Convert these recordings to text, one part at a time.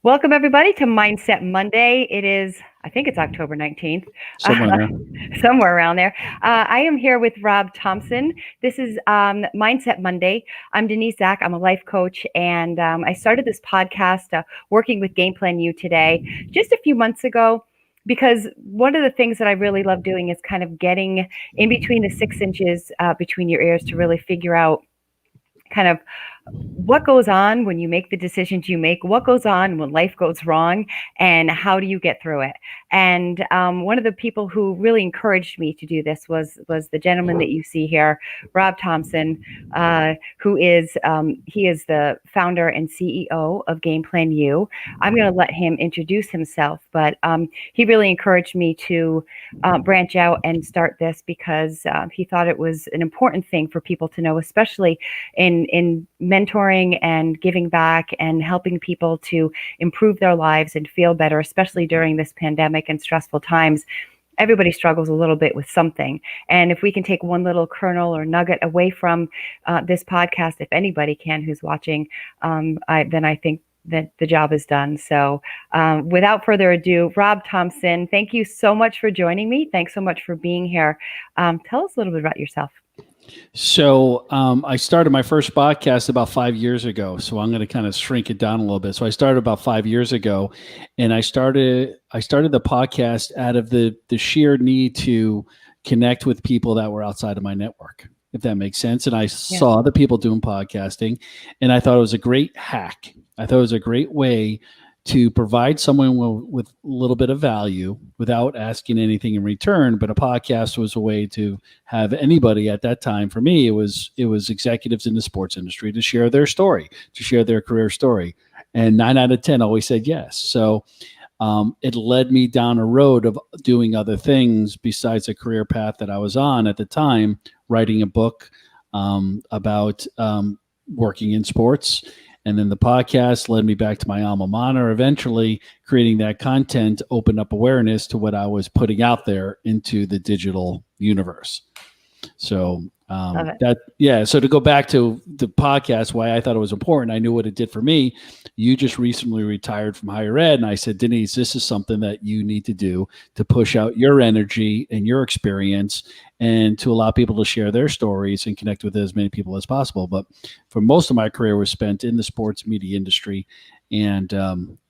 Welcome, everybody, to Mindset Monday. It is, I think it's October 19th, somewhere around there. I am here with Rob Thompson. This is Mindset Monday. I'm Denise, Zack. I'm a life coach, and I started this podcast working with GamePlanU today just a few months ago, because one of the things that I really love doing is kind of getting in between the 6 inches between your ears to really figure out kind of what goes on when you make the decisions you make, what goes on when life goes wrong, and how do you get through it. And one of the people who really encouraged me to do this was the gentleman that you see here, Rob Thompson, who is he is the founder and CEO of GamePlanU. I'm going to let him introduce himself, but he really encouraged me to branch out and start this because he thought it was an important thing for people to know, especially in mentoring and giving back and helping people to improve their lives and feel better, especially during this pandemic and stressful times. Everybody struggles a little bit with something. And if we can take one little kernel or nugget away from this podcast, if anybody can who's watching, then I think that the job is done. So without further ado, Rob Thompson, thank you so much for joining me. Thanks so much for being here. Tell us a little bit about yourself. So I started my first podcast about 5 years ago. So I'm going to kind of shrink it down a little bit. So I started about 5 years ago, and I started the podcast out of the sheer need to connect with people that were outside of my network, if that makes sense. And I saw the people doing podcasting, and I thought it was a great hack. I thought it was a great way to provide someone with a little bit of value without asking anything in return. But a podcast was a way to have anybody at that time. For me, it was executives in the sports industry to share their story, to share their career story. And 9 out of 10 always said yes. So it led me down a road of doing other things besides a career path that I was on at the time, writing a book about working in sports. And then the podcast led me back to my alma mater. Eventually, creating that content opened up awareness to what I was putting out there into the digital universe. So So to go back to the podcast, why I thought it was important, I knew what it did for me. You just recently retired from higher ed, and I said, Denise, this is something that you need to do to push out your energy and your experience, and to allow people to share their stories and connect with as many people as possible. But for most of my career was spent in the sports media industry. And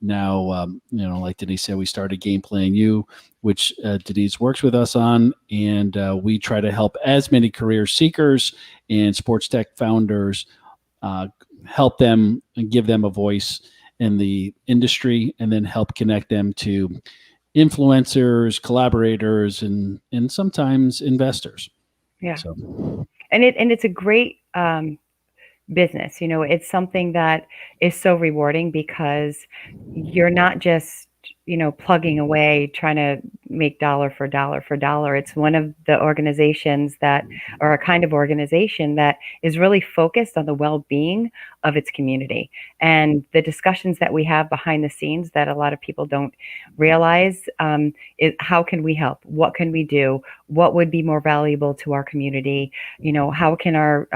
now, like Denise said, we started GamePlanU, which Denise works with us on. And we try to help as many career seekers and sports tech founders, help them and give them a voice in the industry, and then help connect them to influencers, collaborators, and sometimes investors. Yeah. And it's a great business. It's something that is so rewarding because you're not just, plugging away, trying to make dollar for dollar. It's one of the organizations or a kind of organization that is really focused on the well-being of its community. And the discussions that we have behind the scenes that a lot of people don't realize is how can we help? What can we do? What would be more valuable to our community? How can our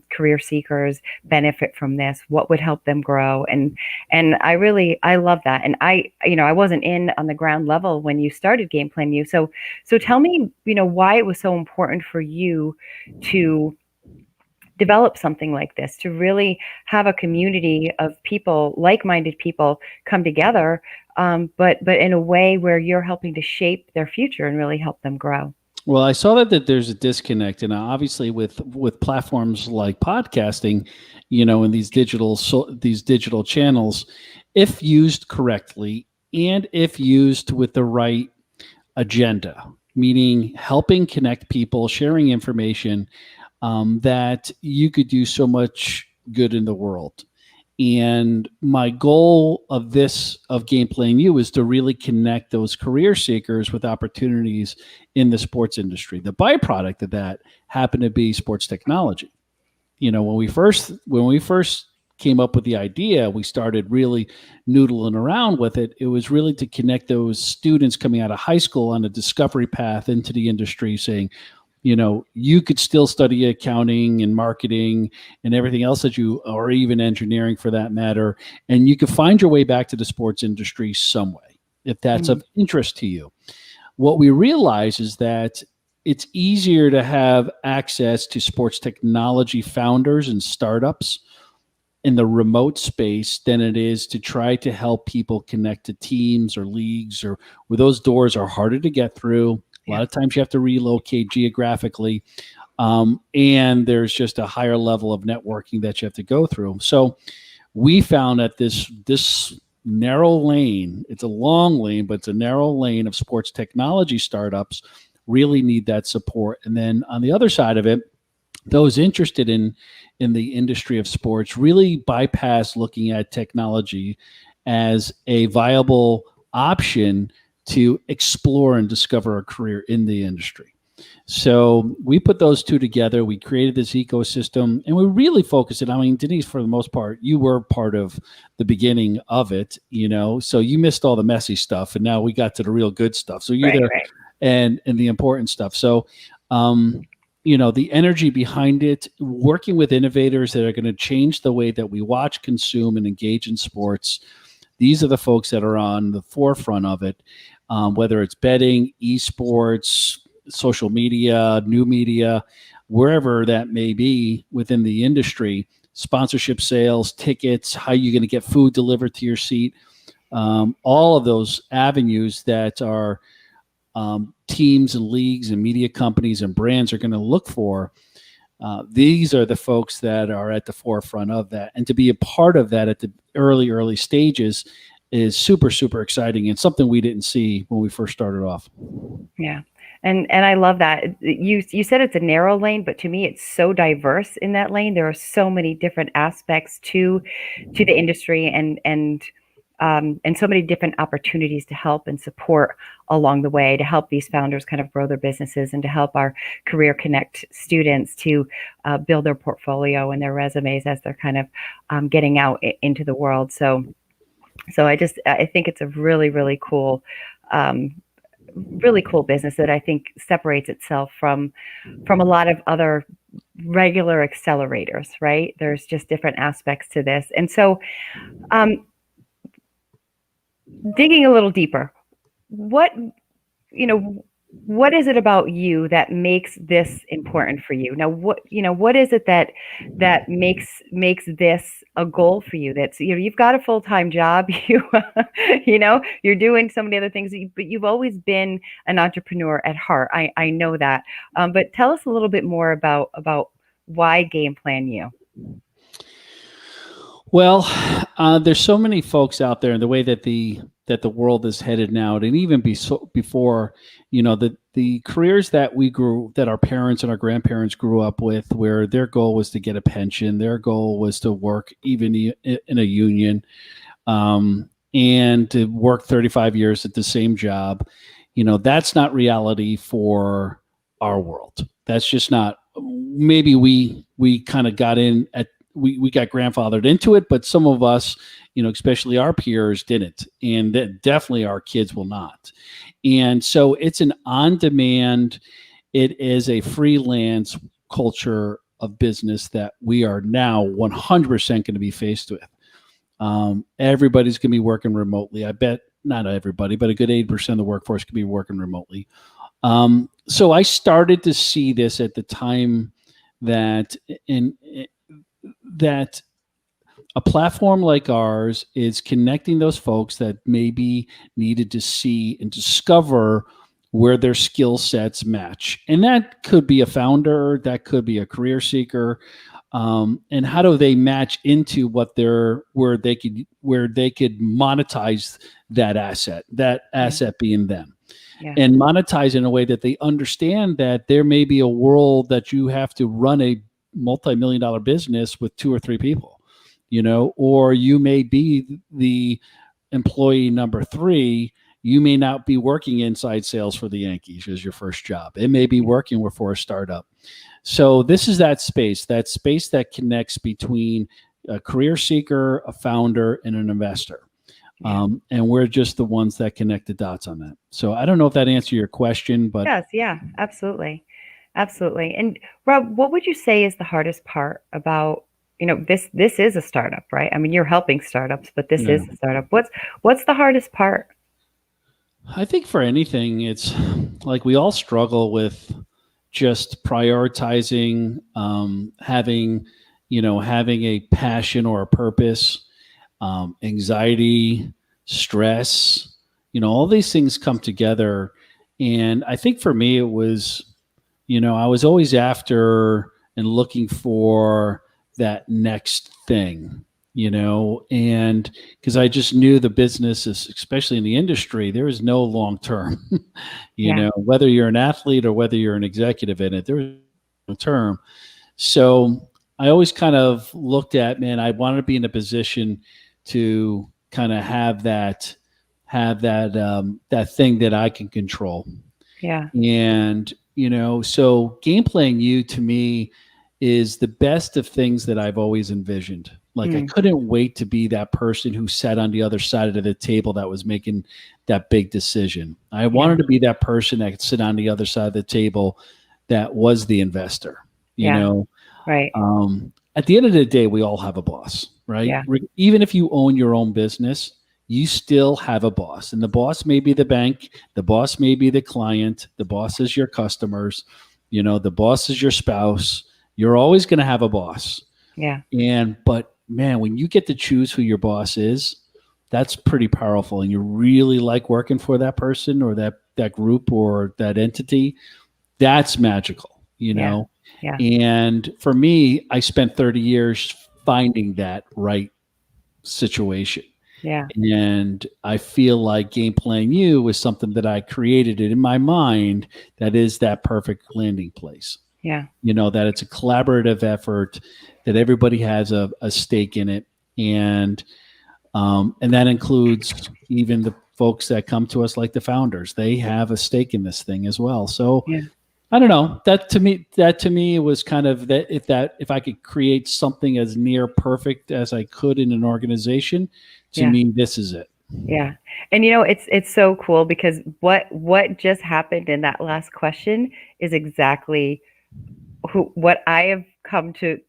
career seekers benefit from this? What would help them grow? And I love that. And I wasn't in on the ground level when you started GamePlanU. So tell me, why it was so important for you to develop something like this, to really have a community of people, like-minded people, come together, but in a way where you're helping to shape their future and really help them grow. Well, I saw that there's a disconnect, and obviously with platforms like podcasting, and these digital channels, if used correctly and if used with the right agenda, meaning helping connect people, sharing information, that you could do so much good in the world. And my goal of GamePlanU is to really connect those career seekers with opportunities in the sports industry. The byproduct of that happened to be sports technology. When we first came up with the idea, we started really noodling around with it. It was really to connect those students coming out of high school on a discovery path into the industry, saying, you could still study accounting and marketing and everything else or even engineering for that matter, and you could find your way back to the sports industry some way if that's of interest to you. What we realize is that it's easier to have access to sports technology founders and startups in the remote space than it is to try to help people connect to teams or leagues, or where those doors are harder to get through. A lot of times you have to relocate geographically, and there's just a higher level of networking that you have to go through. So we found that this narrow lane, it's a long lane, but it's a narrow lane of sports technology startups really need that support. And then on the other side of it, those interested in the industry of sports really bypass looking at technology as a viable option to explore and discover a career in the industry. So we put those two together. We created this ecosystem, and we really focused it. I mean, Denise, for the most part, you were part of the beginning of it, so you missed all the messy stuff, and now we got to the real good stuff. So you're there, and the important stuff. So, the energy behind it, working with innovators that are going to change the way that we watch, consume, and engage in sports. These are the folks that are on the forefront of it, whether it's betting, esports, social media, new media, wherever that may be within the industry, sponsorship sales, tickets, how you're going to get food delivered to your seat, all of those avenues that are teams and leagues and media companies and brands are going to look for. These are the folks that are at the forefront of that. And to be a part of that at the early stages is super, super exciting, and something we didn't see when we first started off. Yeah. And I love that. You said it's a narrow lane, but to me, it's so diverse in that lane. There are so many different aspects to the industry, and so many different opportunities to help and support along the way, to help these founders kind of grow their businesses, and to help our Career Connect students to build their portfolio and their resumes as they're kind of getting out into the world. So I think it's a really, really cool business that I think separates itself from a lot of other regular accelerators, right? There's just different aspects to this. And so digging a little deeper, what is it about you that makes this important for you? Now, what is it that makes this a goal for you? That's, you've got a full-time job, you're doing so many other things, but you've always been an entrepreneur at heart. I know that. But tell us a little bit more about why GamePlanU. Well, there's so many folks out there, and the way that the world is headed now, and even before, the careers that our parents and our grandparents grew up with, where their goal was to get a pension, their goal was to work even in a union, and to work 35 years at the same job. That's not reality for our world. That's just not. Maybe we kind of got in at. We got grandfathered into it, but some of us, especially our peers, didn't, and definitely our kids will not. And so it's an on-demand, it is a freelance culture of business that we are now 100% going to be faced with. Everybody's going to be working remotely. I bet not everybody, but a good 80% of the workforce could be working remotely. So I started to see this at the time that that a platform like ours is connecting those folks that maybe needed to see and discover where their skill sets match. And that could be a founder, that could be a career seeker. And how do they match into where they could monetize that asset being them. Yeah. And monetize in a way that they understand that there may be a world that you have to run a multi-million-dollar business with 2 or 3 people, or you may be the employee number 3. You may not be working inside sales for the Yankees as your first job. It may be working for a startup. So this is that space that connects between a career seeker, a founder, and an investor. And we're just the ones that connect the dots on that. So I don't know if that answered your question, but yes, yeah, absolutely. Absolutely. And Rob, what would you say is the hardest part about, this is a startup, right? I mean, you're helping startups, but this Yeah. is a startup. What's the hardest part? I think for anything, it's like we all struggle with just prioritizing, having a passion or a purpose, anxiety, stress, all these things come together. And I think for me, it was, I was always after and looking for that next thing, and because I just knew the business, especially in the industry, there is no long term, Yeah. whether you're an athlete or whether you're an executive in it, there is no term. So I always kind of looked at, man, I wanted to be in a position to kind of have that thing that I can control. Yeah. And, so GamePlanU to me is the best of things that I've always envisioned. Like I Mm, couldn't wait to be that person who sat on the other side of the table that was making that big decision. I yeah. wanted to be that person that could sit on the other side of the table that was the investor, you Yeah. know. Right. At the end of the day, we all have a boss, right? Yeah. Even if you own your own business, you still have a boss. And the boss may be the bank, the boss may be the client, the boss is your customers, the boss is your spouse. You're always going to have a boss. Yeah. But man, when you get to choose who your boss is, that's pretty powerful. And you really like working for that person or that group or that entity, that's magical, Yeah. Yeah. And for me, I spent 30 years finding that right situation. Yeah. And I feel like GamePlanU was something that I created it in my mind that is that perfect landing place. Yeah. That it's a collaborative effort, that everybody has a stake in it. And that includes even the folks that come to us like the founders. They have a stake in this thing as well. So Yeah. I don't know. That to me was kind of if I could create something as near perfect as I could in an organization, to Yeah. me, this is it. Yeah. And it's so cool because what just happened in that last question is exactly what I have come to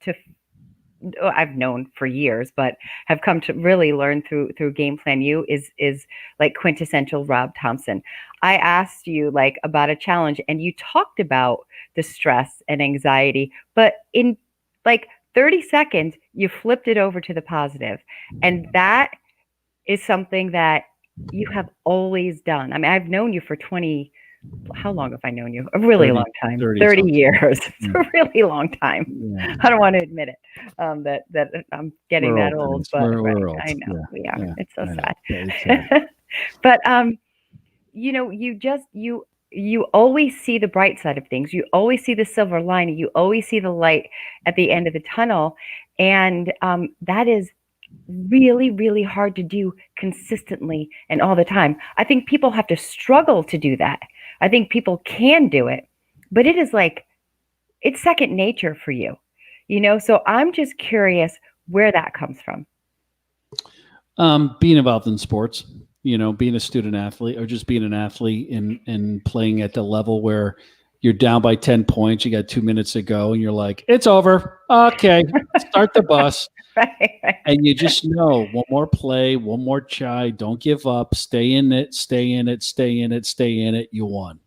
I've known for years, but have come to really learn through GamePlanU is like quintessential Rob Thompson. I asked you like about a challenge and you talked about the stress and anxiety, but in like 30 seconds you flipped it over to the positive. And that is something that you have always done. I mean, I've known you for 20, how long have I known you? A really 30, long time. 30 30 something. years. It's Yeah. a really long time. Yeah. I don't want to admit it, that I'm getting We're that old, old, Denise. but We're right, old. I know Yeah. we are. Yeah. It's so I know. sad. It's sad. But you always see the bright side of things. You always see the silver lining. You always see the light at the end of the tunnel, and that is really, really hard to do consistently and all the time. I think people have to struggle to do that. I think people can do it, but it is like it's second nature for you, So I'm just curious where that comes from. Being involved in sports, being a student athlete or just being an athlete and playing at the level where you're down by 10 points, you got 2 minutes to go, and you're like, it's over. Okay, start the bus. Right. And you just know one more play, one more try, don't give up, stay in it, stay in it, stay in it, stay in it. You won.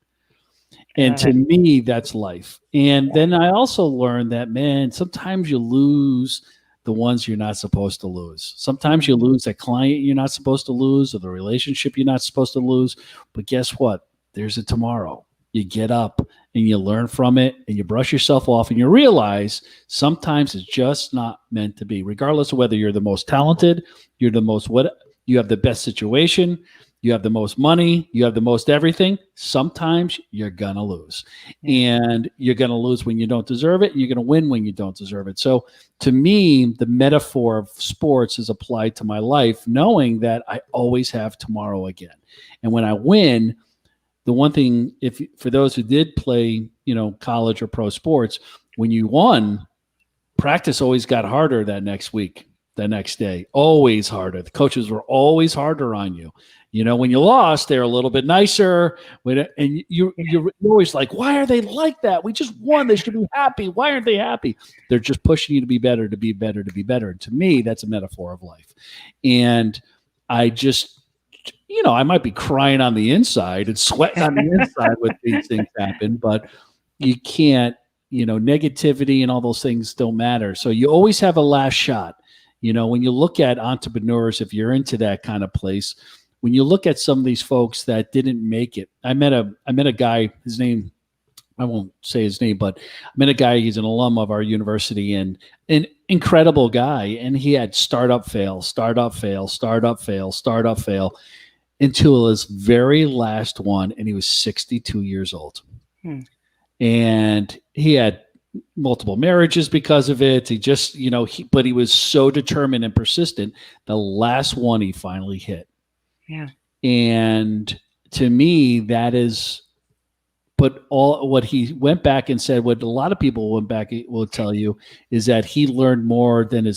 I And love to it. me, that's life. And then I also learned that, man, sometimes you lose the ones you're not supposed to lose. Sometimes you lose that client you're not supposed to lose or the relationship you're not supposed to lose. But guess what? There's a tomorrow. You get up and you learn from it and you brush yourself off and you realize sometimes it's just not meant to be, regardless of whether you're the most talented, you're the most what you have the best situation, you have the most money, you have the most everything. Sometimes you're going to lose. Yeah. And you're going to lose when you don't deserve it. And you're going to win when you don't deserve it. So to me, the metaphor of sports is applied to my life, knowing that I always have tomorrow again. And when I win, the one thing, if for those who did play, college or pro sports, when you won, practice always got harder that next week. the next day, always harder. The coaches were always harder on you. When you lost, they're a little bit nicer. And you're always like, why are they like that? We just won. They should be happy. Why aren't they happy? They're just pushing you to be better, to be better, to be better. And to me, that's a metaphor of life. And I just, I might be crying on the inside and sweating on the inside when these things happen, but you can't, negativity and all those things don't matter. So you always have a last shot. When you look at entrepreneurs, if you're into that kind of place, when you look at some of these folks that didn't make it, I met a guy, his name, I won't say his name, but I met a guy, he's an alum of our university and an incredible guy. And he had startup fail, startup fail, startup fail, startup fail until his very last one. And he was 62 years old. And he had multiple marriages because of it. He just, but he was so determined and persistent. The last one he finally hit. Yeah. And to me, that is, but all what he went back and said, what a lot of people went back will tell you is that he learned more than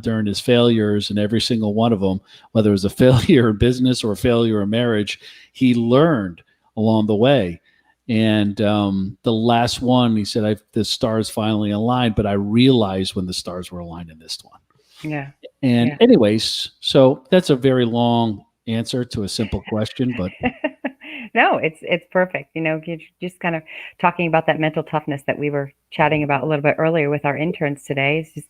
during his failures, and every single one of them, whether it was a failure in business or a failure in marriage, he learned along the way. And the last one, he said, the stars finally aligned, but I realized when the stars were aligned in this one. Yeah. And anyways, so that's a very long answer to a simple question, but no, it's perfect. You're just kind of talking about that mental toughness that we were chatting about a little bit earlier with our interns today. It's just,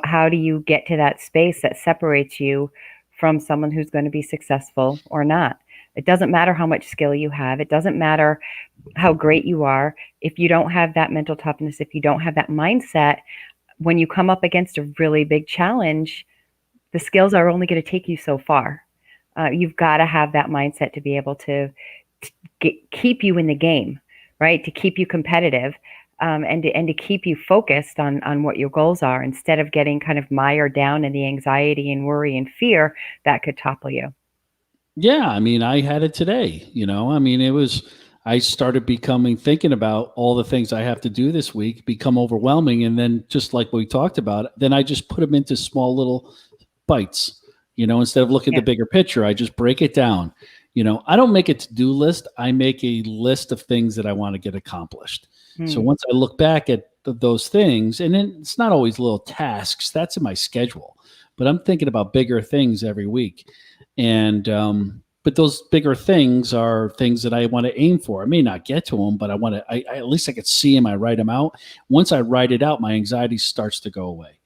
how do you get to that space that separates you from someone who's going to be successful or not? It doesn't matter how much skill you have. It doesn't matter how great you are. If you don't have that mental toughness, if you don't have that mindset, when you come up against a really big challenge, the skills are only going to take you so far. You've got to have that mindset to be able to keep you in the game, right? To keep you competitive, and to keep you focused on what your goals are, instead of getting kind of mired down in the anxiety and worry and fear that could topple you. Yeah, I had it today. I started thinking about all the things I have to do this week, become overwhelming, and then just like we talked about, then I just put them into small little bites. Instead of looking at the bigger picture, I just break it down. I don't make a to-do list. I make a list of things that I want to get accomplished. So once I look back at those things, and then it's not always little tasks, that's in my schedule, but I'm thinking about bigger things every week. And, but those bigger things are things that I want to aim for. I may not get to them, but I at least I could see them. I write them out. Once I write it out, my anxiety starts to go away.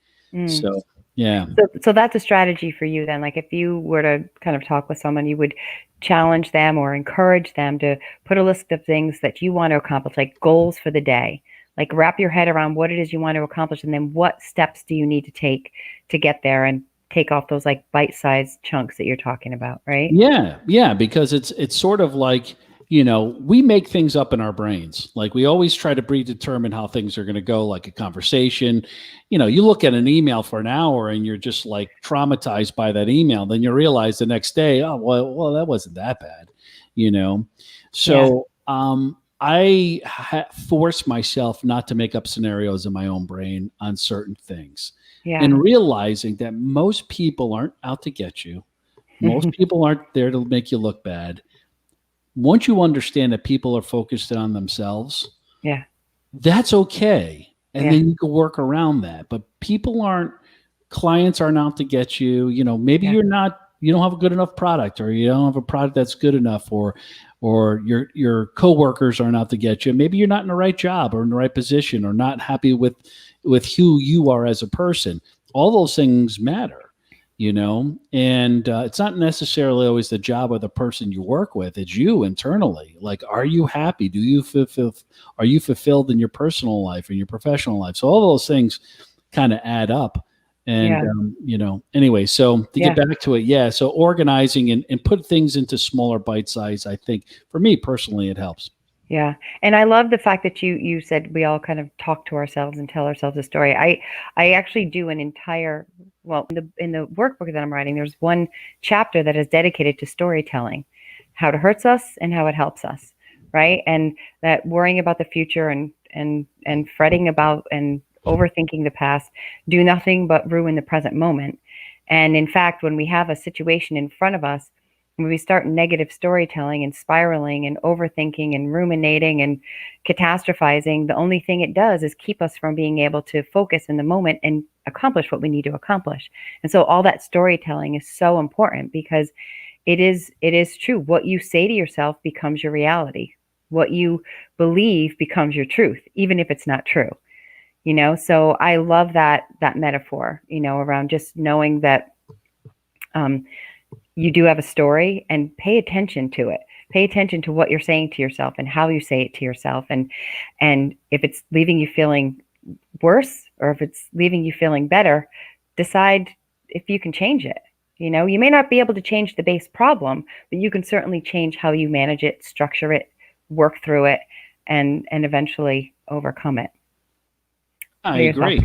So, yeah. So that's a strategy for you then. Like if you were to kind of talk with someone, you would challenge them or encourage them to put a list of things that you want to accomplish, like goals for the day. Like wrap your head around what it is you want to accomplish, and then what steps do you need to take to get there, and take off those like bite-sized chunks that you're talking about, right? Yeah, because it's sort of like, we make things up in our brains. Like we always try to predetermine how things are going to go, like a conversation. You look at an email for an hour and you're just like traumatized by that email. Then you realize the next day, oh, well, that wasn't that bad, So I force myself not to make up scenarios in my own brain on certain things. Yeah. And realizing that most people aren't out to get you. Most people aren't there to make you look bad. Once you understand that people are focused on themselves, that's okay. And then you can work around that. But clients aren't out to get you. Maybe you don't have a good enough product, or you don't have a product that's good enough, or your coworkers aren't out to get you. Maybe you're not in the right job or in the right position, or not happy with who you are as a person. All those things matter. And it's not necessarily always the job or the person you work with. It's you internally. Like, are you happy? Are you fulfilled in your personal life and your professional life? So all those things kind of add up. And, anyway, so to get back to it. So organizing and put things into smaller bite size, I think for me personally, it helps. Yeah. And I love the fact that you said we all kind of talk to ourselves and tell ourselves a story. I actually do an entire, in the workbook that I'm writing, there's one chapter that is dedicated to storytelling, how it hurts us and how it helps us. Right. And that worrying about the future and fretting about and overthinking the past do nothing but ruin the present moment. And in fact, when we have a situation in front of us, when we start negative storytelling and spiraling and overthinking and ruminating and catastrophizing, the only thing it does is keep us from being able to focus in the moment and accomplish what we need to accomplish. And so all that storytelling is so important, because it is true. What you say to yourself becomes your reality. What you believe becomes your truth, even if it's not true. So I love that metaphor, around just knowing that you do have a story, and pay attention to it. Pay attention to what you're saying to yourself and how you say it to yourself. And if it's leaving you feeling worse, or if it's leaving you feeling better, decide if you can change it. You may not be able to change the base problem, but you can certainly change how you manage it, structure it, work through it, and eventually overcome it. I agree.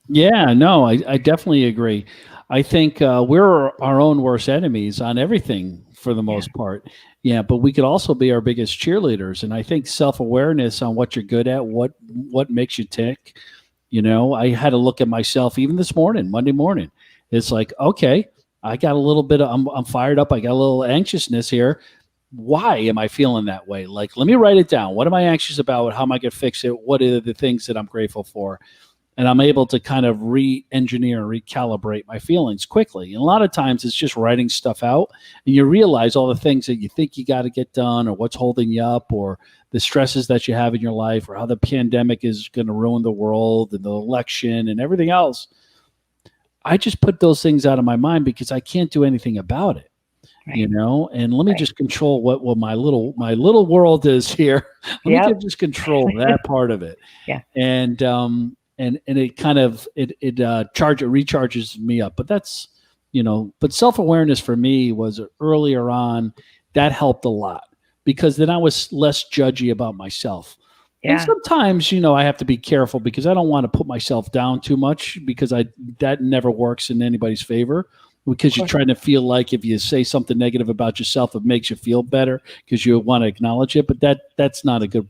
Yeah. No, I definitely agree. I think we're our own worst enemies on everything for the most part. Yeah, but we could also be our biggest cheerleaders. And I think self-awareness on what you're good at, what makes you tick. I had to look at myself even this morning, Monday morning. It's like, okay, I got a little bit of, I'm fired up. I got a little anxiousness here. Why am I feeling that way? Like, let me write it down. What am I anxious about? How am I going to fix it? What are the things that I'm grateful for? And I'm able to kind of re-engineer, recalibrate my feelings quickly. And a lot of times it's just writing stuff out, and you realize all the things that you think you got to get done, or what's holding you up, or the stresses that you have in your life, or how the pandemic is going to ruin the world, and the election and everything else. I just put those things out of my mind because I can't do anything about it. Right. And let me just control what my little world is here. Let me just control that part of it. Yeah. And it kind of recharges me up. But that's, but self-awareness for me was earlier on. That helped a lot, because then I was less judgy about myself. Yeah. And sometimes, I have to be careful, because I don't want to put myself down too much, because that never works in anybody's favor. Because you're trying to feel like if you say something negative about yourself, it makes you feel better because you want to acknowledge it. But that's not a good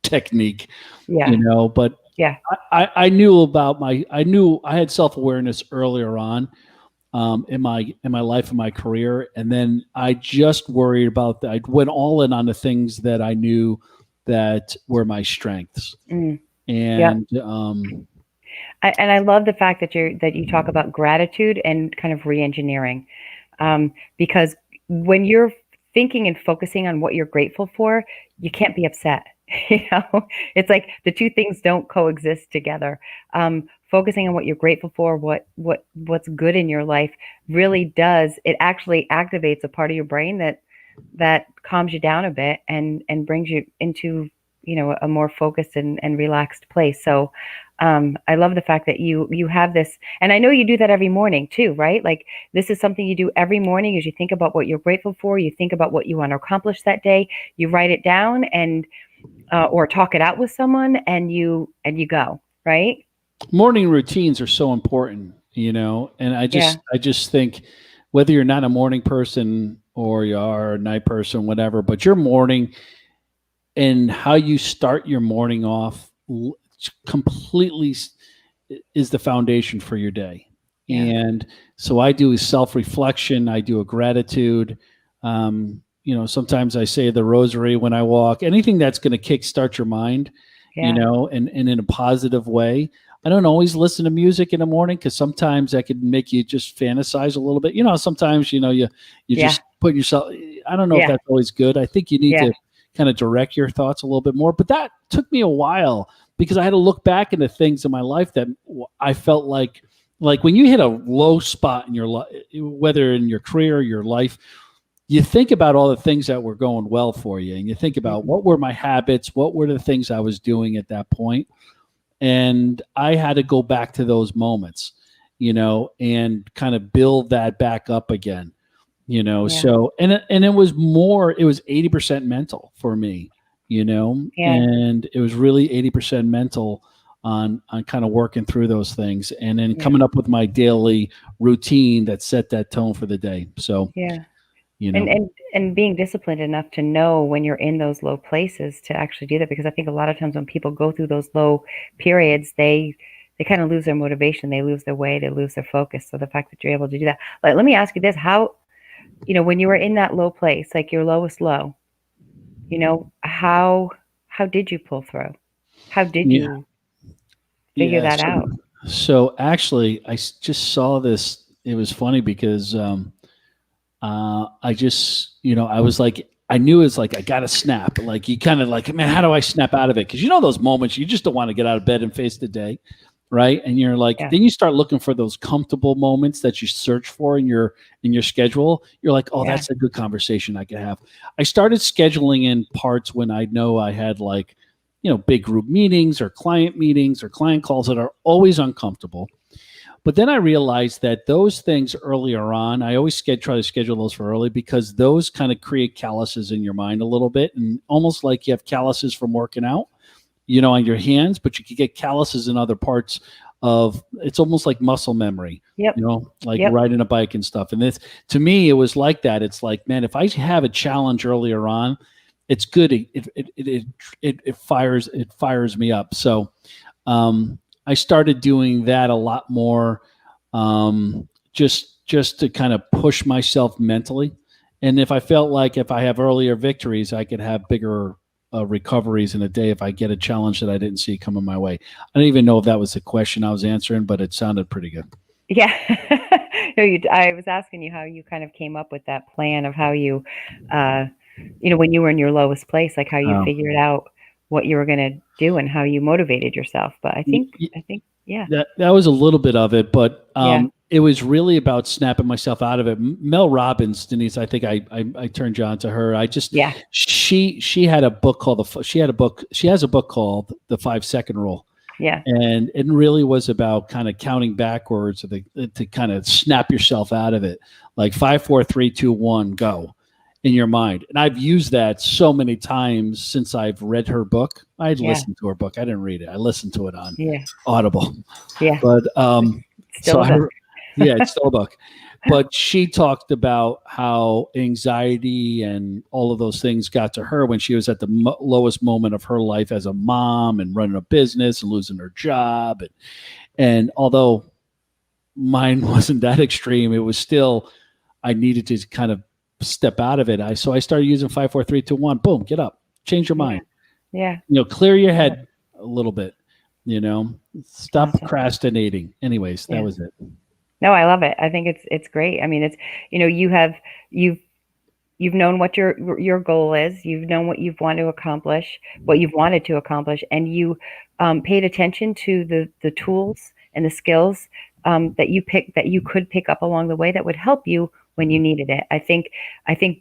technique, But yeah, I knew I had self-awareness earlier on in my life and my career, and then I just worried about that. I went all in on the things that I knew that were my strengths, and I love the fact that you talk about gratitude and kind of re-engineering, because when you're thinking and focusing on what you're grateful for, you can't be upset. It's like the two things don't coexist together. Focusing on what you're grateful for, what's good in your life, really does. It actually activates a part of your brain that calms you down a bit and brings you into a more focused and relaxed place. So I love the fact that you have this, and I know you do that every morning too, right? Like, this is something you do every morning. As you think about what you're grateful for, you think about what you want to accomplish that day, you write it down, and or talk it out with someone, and you go, right? Morning routines are so important, and I just think, whether you're not a morning person or you are a night person, whatever, but your morning and how you start your morning off completely is the foundation for your day. Yeah. And so I do a self-reflection. I do a gratitude. Sometimes I say the rosary when I walk, anything that's going to kickstart your mind, and in a positive way. I don't always listen to music in the morning, because sometimes that could make you just fantasize a little bit. Sometimes, you just put yourself, I don't know if that's always good. I think you need to kind of direct your thoughts a little bit more. But that took me a while, because I had to look back into things in my life that I felt like when you hit a low spot in your life, whether in your career or your life, you think about all the things that were going well for you. And you think about, what were my habits? What were the things I was doing at that point? And I had to go back to those moments, and kind of build that back up again, So, and it was 80% mental for me, and it was really 80% mental on kind of working through those things, and then coming up with my daily routine that set that tone for the day. So, you know. And being disciplined enough to know when you're in those low places to actually do that, because I think a lot of times when people go through those low periods, they kind of lose their motivation, they lose their way, they lose their focus. So the fact that you're able to do that, let me ask you this: how, when you were in that low place, like your lowest low, how did you pull through? How did Yeah. you figure Yeah. that out? So actually, just saw this. It was funny because I just, I was like, I knew it's like I got to snap. Like you kind of like, man, how do I snap out of it? Because those moments you just don't want to get out of bed and face the day, right? And you're like, Yeah. then you start looking for those comfortable moments that you search for in your schedule. You're like, oh, Yeah. that's a good conversation I could have. I started scheduling in parts when I know I had like, big group meetings or client calls that are always uncomfortable. But then I realized that those things earlier on, I always try to schedule those for early because those kind of create calluses in your mind a little bit, and almost like you have calluses from working out, on your hands, but you could get calluses in other parts of. It's almost like muscle memory, Yep. like Yep. riding a bike and stuff. And to me, it was like that. It's like, man, if I have a challenge earlier on, it's good. It fires me up. So. I started doing that a lot more, just to kind of push myself mentally. And if I felt like if I have earlier victories, I could have bigger recoveries in a day if I get a challenge that I didn't see coming my way. I don't even know if that was the question I was answering, but it sounded pretty good. Yeah. No, I was asking you how you kind of came up with that plan of how you, when you were in your lowest place, like how you figured out what you were going to do and how you motivated yourself. But I think, yeah. That was a little bit of it, but Yeah. it was really about snapping myself out of it. Mel Robbins, Denise, I think I turned you on to her. Yeah. She had a book called she has a book called The 5-Second Rule. Yeah. And it really was about kind of counting backwards to kind of snap yourself out of it. Like 5, 4, 3, 2, 1, go in your mind. And I've used that so many times since I've read her book. I'd listened to her book. I didn't read it. I listened to it on Audible. Yeah. But still a book. It's still a book. But she talked about how anxiety and all of those things got to her when she was at the lowest moment of her life as a mom and running a business and losing her job. And although mine wasn't that extreme, it was still, I needed to kind of step out of it. So I started using 5, 4, 3, 2, 1. Boom, get up, change your mind. Yeah. Clear your head a little bit. Stop procrastinating. Anyways, that was it. No, I love it. I think it's great. I mean, it's, you've known what your goal is. You've known what you've wanted to accomplish, and you paid attention to the tools and the skills that you could pick up along the way that would help you when you needed it. I think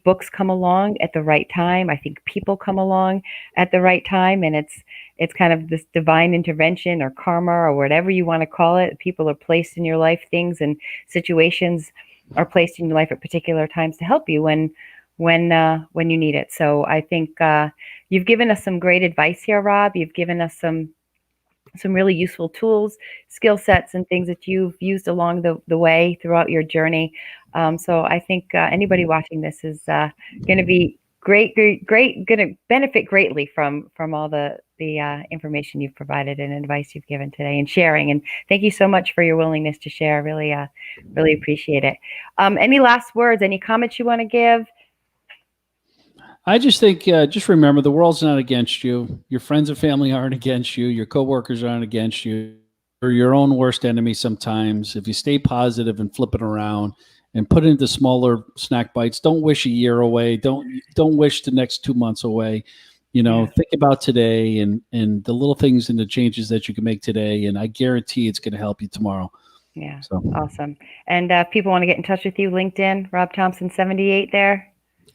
books come along at the right time. I think people come along at the right time, and it's kind of this divine intervention or karma or whatever you want to call it. People are placed in your life, things and situations are placed in your life at particular times to help you when you need it. So I think you've given us some great advice here, Rob. You've given us some really useful tools, skill sets, and things that you've used along the way throughout your journey. So I think anybody watching this is going to be great, going to benefit greatly from all the information you've provided and advice you've given today and sharing. And thank you so much for your willingness to share. Really appreciate it. Any last words? Any comments you want to give? I just think, just remember, the world's not against you. Your friends and family aren't against you. Your coworkers aren't against you. You're your own worst enemy sometimes. If you stay positive and flip it around and put it into smaller snack bites, don't wish a year away. Don't wish the next 2 months away. Think about today and the little things and the changes that you can make today. And I guarantee it's going to help you tomorrow. Yeah. So. Awesome. And if people want to get in touch with you, LinkedIn, Rob Thompson 78 there.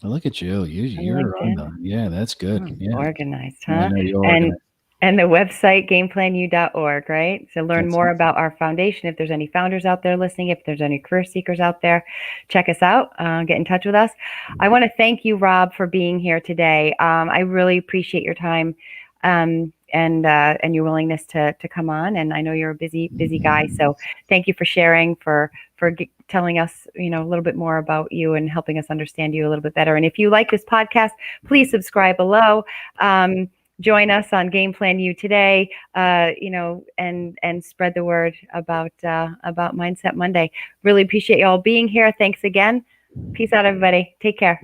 Oh, look at you. You're yeah, that's good. Yeah. Organized, huh? I know you're organized. And the website, GamePlanU.org, right? So learn more about our foundation. If there's any founders out there listening, if there's any career seekers out there, check us out, get in touch with us. I want to thank you, Rob, for being here today. I really appreciate your time. And and your willingness to come on. And I know you're a busy guy, so thank you for sharing, for telling us, a little bit more about you and helping us understand you a little bit better. And if you like this podcast, please subscribe below. Join us on GamePlanU today, and spread the word about Mindset Monday. Really appreciate you all being here. Thanks again. Peace out, everybody. Take care.